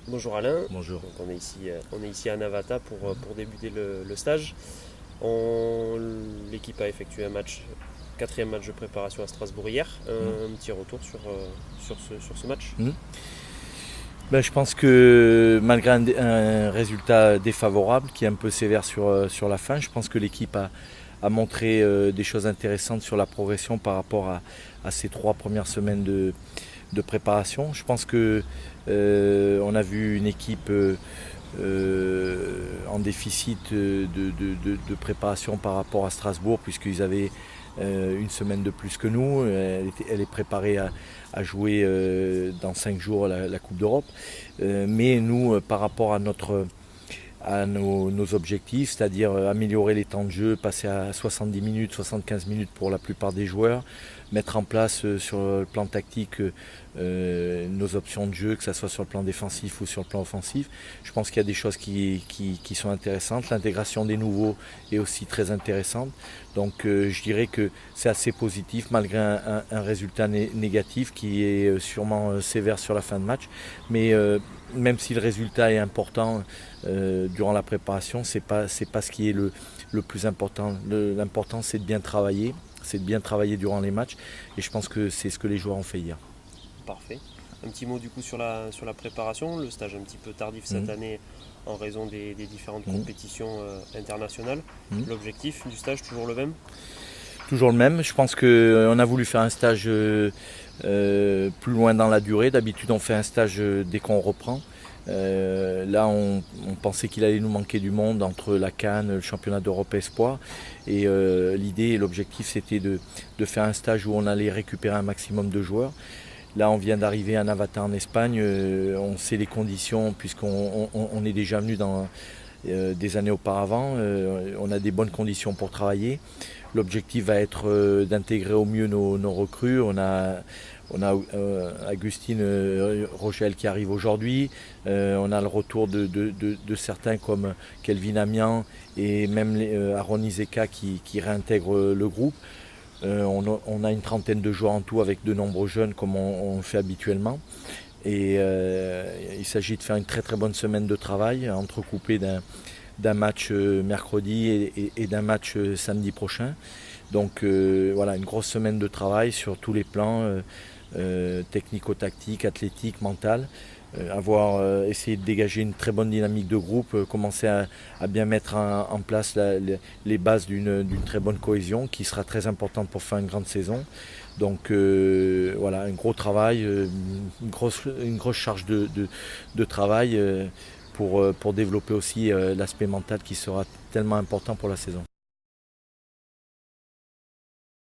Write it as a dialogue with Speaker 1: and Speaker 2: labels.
Speaker 1: Bonjour Alain.
Speaker 2: Bonjour.
Speaker 1: Donc on est ici à Navata pour débuter le stage. L'équipe a effectué quatrième match de préparation à Strasbourg hier.
Speaker 2: Mm.
Speaker 1: Un petit retour sur ce match.
Speaker 2: Mm. Je pense que malgré un résultat défavorable qui est un peu sévère sur la fin, je pense que l'équipe a montré des choses intéressantes sur la progression par rapport à ces 3 premières semaines de préparation. Je pense que on a vu une équipe en déficit de préparation par rapport à Strasbourg, puisqu'ils avaient une semaine de plus que nous. Elle est préparée à jouer dans 5 jours la Coupe d'Europe. Mais nous, par rapport à nos objectifs, c'est-à-dire améliorer les temps de jeu, passer à 70 minutes, 75 minutes pour la plupart des joueurs, mettre en place sur le plan tactique nos options de jeu, que ce soit sur le plan défensif ou sur le plan offensif. Je pense qu'il y a des choses qui sont intéressantes. L'intégration des nouveaux est aussi très intéressante. Donc je dirais que c'est assez positif malgré un résultat négatif qui est sûrement sévère sur la fin de match. Mais même si le résultat est important durant la préparation, c'est pas ce qui est le plus important. L'important c'est de bien travailler, durant les matchs, et je pense que c'est ce que les joueurs ont fait hier.
Speaker 1: Parfait. Un petit mot du coup sur la préparation. Le stage un petit peu tardif cette
Speaker 2: Mmh.
Speaker 1: année en raison des différentes
Speaker 2: Mmh.
Speaker 1: compétitions internationales.
Speaker 2: Mmh.
Speaker 1: L'objectif du stage toujours le même?
Speaker 2: Toujours le même. Je pense qu'on a voulu faire un stage plus loin dans la durée. D'habitude, on fait un stage dès qu'on reprend. Là, on pensait qu'il allait nous manquer du monde entre la CAN, le championnat d'Europe Espoir. Et l'idée et l'objectif, c'était de faire un stage où on allait récupérer un maximum de joueurs. Là, on vient d'arriver à Navata en Espagne. On sait les conditions puisqu'on est déjà venu dans des années auparavant. On a des bonnes conditions pour travailler. L'objectif va être d'intégrer au mieux nos recrues. On a Agustine Rochelle qui arrive aujourd'hui. On a le retour de certains comme Kelvin Amian et même Aaron Izeka qui réintègrent le groupe. On a une trentaine de joueurs en tout avec de nombreux jeunes comme on fait habituellement. Et il s'agit de faire une très très bonne semaine de travail entrecoupée d'un match mercredi et d'un match samedi prochain. Donc voilà, une grosse semaine de travail sur tous les plans, technico-tactique, athlétique, mental. Avoir essayé de dégager une très bonne dynamique de groupe, commencer à bien mettre en place les bases d'une très bonne cohésion qui sera très importante pour faire une grande saison. Donc voilà, un gros travail, une grosse charge de travail pour développer aussi l'aspect mental qui sera tellement important pour la saison.